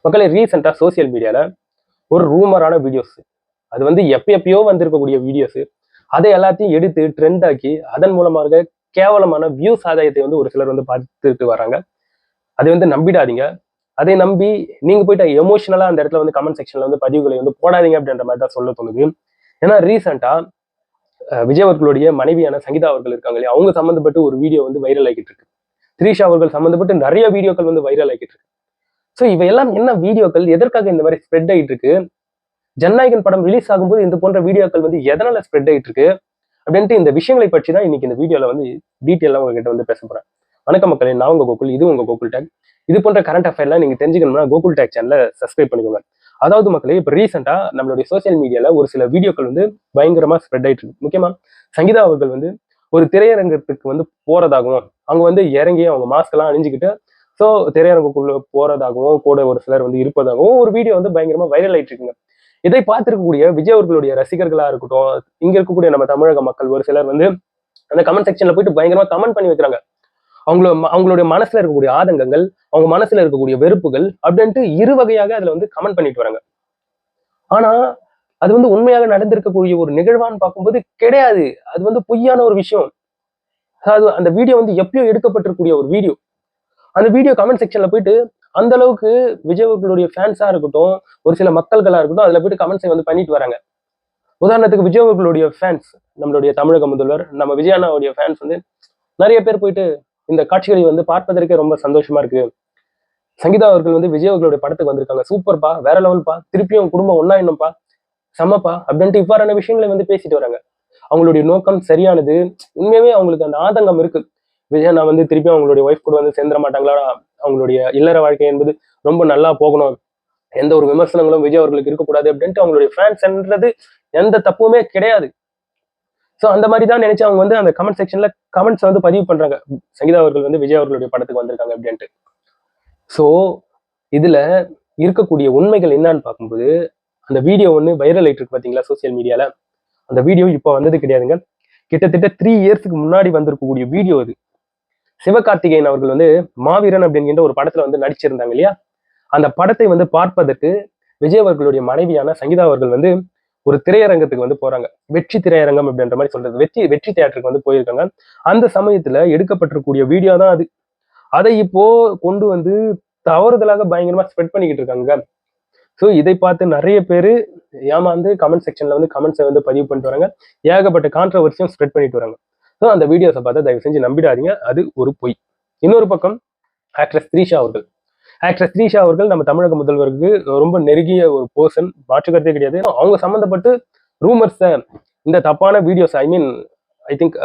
மக்களே ரீசெண்டாக சோசியல் மீடியாவில் ஒரு ரூமரான வீடியோஸ், அது வந்து எப்பயோ வந்திருக்கக்கூடிய வீடியோஸ், அதை எல்லாத்தையும் எடுத்து ட்ரெண்ட் ஆக்கி அதன் மூலமாக கேவலமான வியூஸ் ஆதாயத்தை வந்து ஒரு சிலர் வந்து பார்த்துட்டு வராங்க. அதை வந்து நம்பிடாதீங்க. அதை நம்பி நீங்க போயிட்டு எமோஷனலா அந்த இடத்துல வந்து கமெண்ட் செக்ஷன்ல வந்து பதிவுகளை வந்து போடாதீங்க அப்படின்ற மாதிரி தான் சொல்ல தோணுது. ஏன்னா ரீசெண்டா விஜய் அவர்களுடைய மனைவியான சங்கீதா அவர்கள் இருக்காங்க இல்லையா, அவங்க சம்மந்தப்பட்டு ஒரு வீடியோ வந்து வைரல் ஆகிட்டு இருக்கு. த்ரீஷா அவர்கள் சம்மந்தப்பட்டு நிறைய வீடியோக்கள் வந்து வைரல் ஆகிட்டு இருக்கு. ஸோ இவையெல்லாம் என்ன வீடியோக்கள், எதற்காக இந்த மாதிரி ஸ்ப்ரெட் ஆகிட்டு இருக்கு? ஜனநாயகன் படம் ரிலீஸ் ஆகும்போது இந்த போன்ற வீடியோக்கள் வந்து எதனால ஸ்ப்ரெட் ஆகிட்டு இருக்கு அப்படின்ட்டு இந்த விஷயங்களை பற்றி தான் இன்னைக்கு இந்த வீடியோல வந்து டீட்டெயிலாக உங்ககிட்ட வந்து பேச போறேன். வணக்கம் மக்களே, நான் உங்க கோகுல், இது உங்க கோகுல் டேக். இது போன்ற கரண்ட் அஃபேர்லாம் நீங்க தெரிஞ்சுக்கணும்னா கோகுல் டேக் சேனலை சப்ஸ்கிரைப் பண்ணிக்கோங்க. அதாவது மக்களே, இப்போ ரீசெண்டா நம்மளுடைய சோசியல் மீடியால ஒரு சில வீடியோக்கள் வந்து பயங்கரமா ஸ்ப்ரெட் ஆயிட்டு இருக்கு. முக்கியமா சங்கீதா அவர்கள் வந்து ஒரு திரையரங்கத்துக்கு வந்து போறதாகவும், அவங்க வந்து இறங்கி அவங்க மாஸ்க் எல்லாம் அணிஞ்சுக்கிட்டு ஸோ திரையரங்குக்குள்ள போறதாகவும் கூட ஒரு சிலர் வந்து இருப்பதாகவும் ஒரு வீடியோ வந்து பயங்கரமா வைரல் ஆயிட்டு இருக்குங்க. இதை பார்த்திருக்கக்கூடிய விஜய் அவர்களுடைய ரசிகர்களா இருக்கட்டும், இங்க இருக்கக்கூடிய நம்ம தமிழக மக்கள் ஒரு சிலர் வந்து அந்த கமெண்ட் செக்ஷன்ல போயிட்டு பயங்கரமா கமெண்ட் பண்ணி வைக்கிறாங்க. அவங்களுடைய மனசுல இருக்கக்கூடிய ஆதங்கங்கள், அவங்க மனசுல இருக்கக்கூடிய வெறுப்புகள் அப்படின்ட்டு இரு வகையாக அதுல வந்து கமெண்ட் பண்ணிட்டு வராங்க. ஆனா அது வந்து உண்மையாக நடந்திருக்கக்கூடிய ஒரு நிகழ்வான்னு பார்க்கும்போது கிடையாது. அது வந்து பொய்யான ஒரு விஷயம். அதாவது அந்த வீடியோ வந்து எப்பயோ எடுக்கப்பட்டிருக்கக்கூடிய ஒரு வீடியோ. அந்த வீடியோ கமெண்ட் செக்ஷன்ல போயிட்டு அந்த அளவுக்கு விஜய் அவர்களுடைய ஃபேன்ஸா இருக்கட்டும், ஒரு சில மக்கள்களா இருக்கட்டும், அதுல போயிட்டு கமெண்ட்ஸை வந்து பண்ணிட்டு வராங்க. உதாரணத்துக்கு விஜய் அவர்களுடைய ஃபேன்ஸ், நம்மளுடைய தமிழக முதல்வர் நம்ம விஜய் அண்ணாவுடைய ஃபேன்ஸ் வந்து நிறைய பேர் போயிட்டு இந்த காட்சிகளை வந்து பார்ப்பதற்கே ரொம்ப சந்தோஷமா இருக்கு. சங்கீதா அவர்கள் வந்து விஜய் அவர்களுடைய படத்துக்கு வந்திருக்காங்க, சூப்பர்பா, வேற லெவல்பா, திருப்பியும் குடும்பம் ஒன்னா இன்னும்பா, செம்மப்பா அப்படின்ட்டு இவ்வாறான விஷயங்களை வந்து பேசிட்டு வராங்க. அவங்களுடைய நோக்கம் சரியானது. உண்மையாவே அவங்களுக்கு அந்த ஆதங்கம் இருக்கு. விஜய் நான் வந்து திருப்பியும் அவங்களுடைய ஒய்ஃப் கூட வந்து சேர்ந்துட மாட்டாங்களா, அவங்களுடைய இல்லற வாழ்க்கை என்பது ரொம்ப நல்லா போகணும், எந்த ஒரு விமர்சனங்களும் விஜய் அவர்களுக்கு இருக்கக்கூடாது அப்படின்ட்டு அவங்களுடைய ஃபேன்ஸ்ன்றது எந்த தப்புமே கிடையாது. ஸோ அந்த மாதிரி தான் நினைச்சு அவங்க வந்து அந்த கமெண்ட் செக்ஷன்ல கமெண்ட்ஸ் வந்து பதிவு பண்றாங்க, சங்கீதா அவர்கள் வந்து விஜய் அவர்களுடைய படத்துக்கு வந்திருக்காங்க அப்படின்ட்டு. ஸோ இதுல இருக்கக்கூடிய உண்மைகள் என்னன்னு பார்க்கும்போது, அந்த வீடியோ ஒன்று வைரல் ஆயிட்டு இருக்கு பாத்தீங்களா சோசியல் மீடியால. அந்த வீடியோ இப்போ வந்தது கிடையாதுங்க. கிட்டத்தட்ட 3 இயர்ஸ்க்கு முன்னாடி வந்திருக்கக்கூடிய வீடியோ அது. சிவகார்த்திகேயன் அவர்கள் வந்து மாவீரன் அப்படிங்கிற ஒரு படத்துல வந்து நடிச்சிருந்தாங்க இல்லையா. அந்த படத்தை வந்து பார்ப்பதற்கு விஜய் அவர்களுடைய மனைவியான சங்கீதா அவர்கள் வந்து ஒரு திரையரங்கத்துக்கு வந்து போறாங்க. வெற்றி திரையரங்கம் அப்படின்ற மாதிரி சொல்றது, வெற்றி தியேட்டருக்கு வந்து போயிருக்காங்க. அந்த சமயத்துல எடுக்கப்பட்டிருக்கக்கூடிய வீடியோ தான் அது. அதை இப்போ கொண்டு வந்து தவறுதலாக பயங்கரமா ஸ்ப்ரெட் பண்ணிக்கிட்டு இருக்காங்க. ஸோ இதை பார்த்து நிறைய பேர் ஏமாந்து கமெண்ட் செக்ஷன்ல வந்து கமெண்ட்ஸை வந்து பதிவு பண்ணிட்டு வராங்க. ஏகப்பட்ட கான்ட்ரவர்சியும் ஸ்ப்ரெட் பண்ணிட்டு வராங்க. ஸோ அந்த வீடியோஸை பார்த்து தயவு செஞ்சு நம்பிடாதீங்க, அது ஒரு பொய். இன்னொரு பக்கம் ஆக்ட்ரஸ் த்ரீஷா அவர்கள் நம்ம தமிழக முதல்வருக்கு ரொம்ப நெருங்கிய ஒரு பர்சன், மாற்றுக்கிறதே கிடையாது. அவங்க சம்மந்தப்பட்டு ரூமர்ஸை, இந்த தப்பான வீடியோஸ், ஐ திங்க்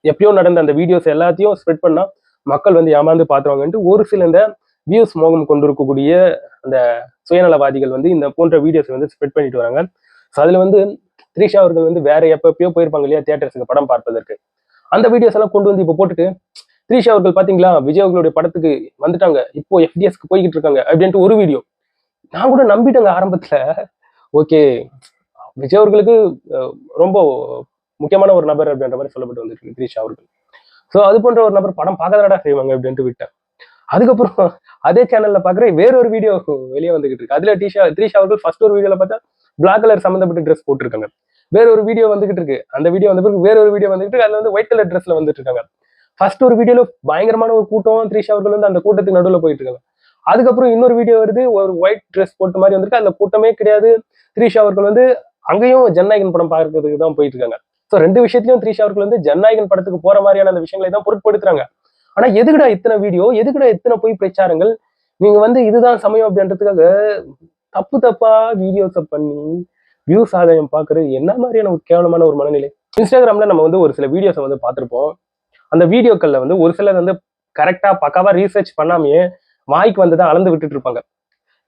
எப்பயோ நடந்த அந்த வீடியோஸ் எல்லாத்தையும் ஸ்ப்ரெட் பண்ணா மக்கள் வந்து ஏமாந்து பார்த்துருவாங்கன்ட்டு ஒரு சில இந்த வியூஸ் மோகம் கொண்டிருக்கக்கூடிய அந்த சுயநலவாதிகள் வந்து இந்த போன்ற வீடியோஸ் வந்து ஸ்ப்ரெட் பண்ணிட்டு வராங்க. ஸோ அதுல வந்து த்ரீஷா அவர்கள் வந்து வேற எப்பயோ போயிருப்பாங்க இல்லையா தியேட்டர்ஸுக்கு படம் பார்ப்பதற்கு, அந்த வீடியோஸ் எல்லாம் கொண்டு வந்து இப்போ போட்டுட்டு த்ரீஷா அவர்கள் பாத்தீங்களா விஜய் அவர்களுடைய படத்துக்கு வந்துட்டாங்க, இப்போ எஃப்டிஎஸ்க்கு போய்கிட்டு இருக்காங்க அப்படின்ட்டு ஒரு வீடியோ. நான் கூட நம்பிட்டேங்க ஆரம்பத்துல. ஓகே, விஜய் அவர்களுக்கு ரொம்ப முக்கியமான ஒரு நபர் அப்படின்ற மாதிரி சொல்லப்பட்டு வந்துருக்கு த்ரீஷா அவர்கள். ஸோ அது போன்ற ஒரு நபர் படம் பார்க்கறதா செய்வாங்க அப்படின்ட்டு விட்டேன். அதுக்கப்புறம் அதே சேனல்ல பாக்குறேன் வேற ஒரு வீடியோ வெளியே வந்துகிட்டு இருக்கு. அதுல த்ரீஷா அவர்கள் ஃபர்ஸ்ட் ஒரு வீடியோல பார்த்தா பிளாக் கலர் சம்பந்தப்பட்ட ட்ரெஸ் போட்டிருக்காங்க. வேற ஒரு வீடியோ வந்துகிட்டு இருக்கு, அந்த வீடியோ வந்த பிறகு வேற ஒரு வீடியோ வந்துகிட்டு இருக்கு, அதுல வந்து ஒயிட் கலர் ட்ரெஸ்ல வந்துட்டு இருக்காங்க. ஃபர்ஸ்ட் ஒரு வீடியோல பயங்கரமான ஒரு கூட்டம், த்ரீஷா அவர்கள் வந்து அந்த கூட்டத்துக்கு நடுவுல போயிட்டு இருக்காங்க. அதுக்கப்புறம் இன்னொரு வீடியோ வருது, ஒரு ஒயிட் ட்ரெஸ் போட்ட மாதிரி வந்திருக்கு, அதுல கூட்டமே கிடையாது. த்ரீஷா அவர்கள் வந்து அங்கேயும் ஜனநாயகன் படம் பார்க்கறதுக்கு தான் போயிட்டு இருக்காங்க. ஸோ 2 விஷயத்திலயும் த்ரீஷா அவர்கள் வந்து ஜனநாயகன் படத்துக்கு போற மாதிரியான அந்த விஷயங்களை தான் பொருட்படுத்துறாங்க. ஆனா எதுக்குடா இத்தனை வீடியோ, எதுக்குடா இத்தனை பொய் பிரச்சாரங்கள்? நீங்க வந்து இதுதான் சமயம் அப்படின்றதுக்காக தப்பா வீடியோஸை பண்ணி வியூஸ் ஆதாயம் பாக்குறது என்ன மாதிரியான ஒரு கேவலமான ஒரு மனநிலை. இன்ஸ்டாகிராம்ல நம்ம வந்து ஒரு சில வீடியோஸை வந்து பார்த்திருப்போம். அந்த வீடியோக்கள்ல வந்து ஒரு சிலர் வந்து கரெக்டா பக்காவா ரீசர்ச் பண்ணாமையே வாய்க்கு வந்ததை அளந்து விட்டுட்டு இருப்பாங்க,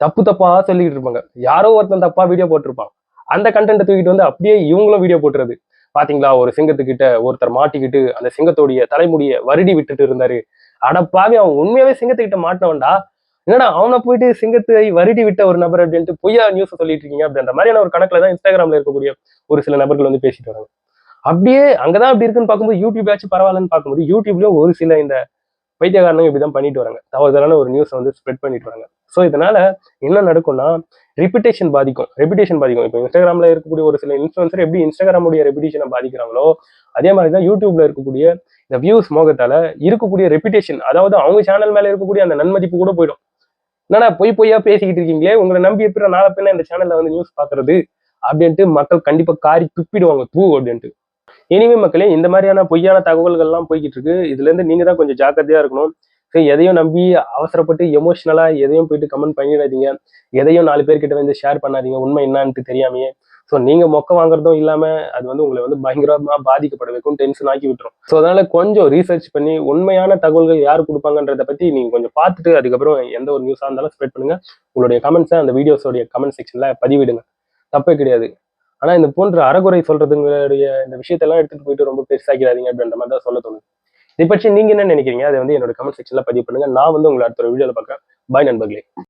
தப்பா சொல்லிக்கிட்டு இருப்பாங்க. யாரோ ஒருத்தன் தப்பா வீடியோ போட்டிருப்பான், அந்த கண்டென்ட்டை தூக்கிட்டு வந்து அப்படியே இவங்களும் வீடியோ போட்டுறது. பாத்தீங்களா, ஒரு சிங்கத்துக்கிட்ட ஒருத்தர் மாட்டிக்கிட்டு அந்த சிங்கத்தோடைய தலைமுடியை வருடி விட்டுட்டு இருந்தாரு, அடப்பாவே அவன் உண்மையாவே சிங்கத்துக்கிட்ட மாட்டினவன்டா, என்னடா அவனை போயிட்டு சிங்கத்தை வருடி விட்ட ஒரு நபர் அப்படின்ட்டு பொய்யா நியூஸ் சொல்லிட்டு இருக்கீங்க அப்படின்ற மாதிரியான ஒரு கணக்குல தான் இன்ஸ்டாகிராம்ல இருக்கக்கூடிய ஒரு சில நபர்கள் வந்து பேசிட்டு வராங்க. அப்படியே அங்கதான் அப்படி இருக்குன்னு பார்க்கும்போது யூடியூப் ஆச்சு பரவாயில்லன்னு பார்க்கும்போது யூடியூப்லயும் ஒரு சில இந்த பைத்தியக்காரனுங்க இப்படிதான் பண்ணிட்டு வராங்க. தவறுதலான ஒரு நியூஸை வந்து ஸ்ப்ரெட் பண்ணிட்டு வராங்க. ஸோ இதனால என்ன நடக்கும்னா ரெப்புடேஷன் பாதிக்கும். இப்போ இன்ஸ்டாகிராம்ல இருக்கக்கூடிய ஒரு சில இன்ஃபுளுசர் எப்படி இன்ஸ்டாகிராமுடைய ரெப்புடேஷனை பாதிக்கிறாங்களோ அதே மாதிரி தான் யூடியூப்ல இருக்கக்கூடிய இந்த வியூஸ் மோகத்தால இருக்கக்கூடிய ரெப்புடேஷன், அதாவது அவங்க சேனல் மேல இருக்கக்கூடிய அந்த நன்மதிப்பு கூட போயிடும். என்னன்னா பொய்யா பேசிக்கிட்டு இருக்கீங்களே, உங்களை நம்பி எப்படி நாளை பின்ன இந்த சேனல்ல வந்து நியூஸ் பாக்குறது அப்படின்ட்டு மக்கள் கண்டிப்பா காரி துப்பிடுவாங்க அப்படின்ட்டு. இனிமே மக்களே இந்த மாதிரியான பொய்யான தகவல்கள்லாம் போய்கிட்டு இருக்கு. இதுல இருந்து நீங்க தான் கொஞ்சம் ஜாக்கிரதையா இருக்கணும். எதையும் நம்பி அவசரப்பட்டு எமோஷனலா எதையும் போயிட்டு கமெண்ட் பண்ணிடாதீங்க. எதையும் 4 பேர்கிட்ட வந்து ஷேர் பண்ணாதீங்க உண்மை என்னன்னு தெரியாமையே. ஸோ நீங்க மொக்க வாங்குறதும் இல்லாம அது வந்து உங்களை வந்து பயங்கரமா பாதிக்கப்பட வைக்கும், டென்ஷன் ஆக்கி விட்டுரும். ஸோ அதனால கொஞ்சம் ரீசர்ச் பண்ணி உண்மையான தகவல்கள் யார் கொடுப்பாங்கன்றத பத்தி நீங்க கொஞ்சம் பார்த்துட்டு அதுக்கப்புறம் எந்த ஒரு நியூஸா இருந்தாலும் ஸ்ப்ரெட் பண்ணுங்க. உங்களுடைய கமெண்ட்ஸை அந்த வீடியோஸோடைய கமெண்ட் செக்ஷன்ல பதிவிடுங்க, தப்பே கிடையாது. ஆனா இந்த போன்ற அறகுறை சொல்றதுங்களுடைய இந்த விஷயத்தெல்லாம் எடுத்துட்டு போயிட்டு ரொம்ப பெருசாக்கிறாதீங்க அப்படின்ற மாதிரி தான் சொல்ல தோணுது. இதை பற்றி நீங்க என்ன நினைக்கிறீங்க? அதை வந்து என்னோட கமெண்ட் செக்ஷன்ல பதிவு பண்ணுங்க. நான் வந்து உங்களை அடுத்த ஒரு வீடியோல பார்க்குறேன். பாய் நண்பர்களே.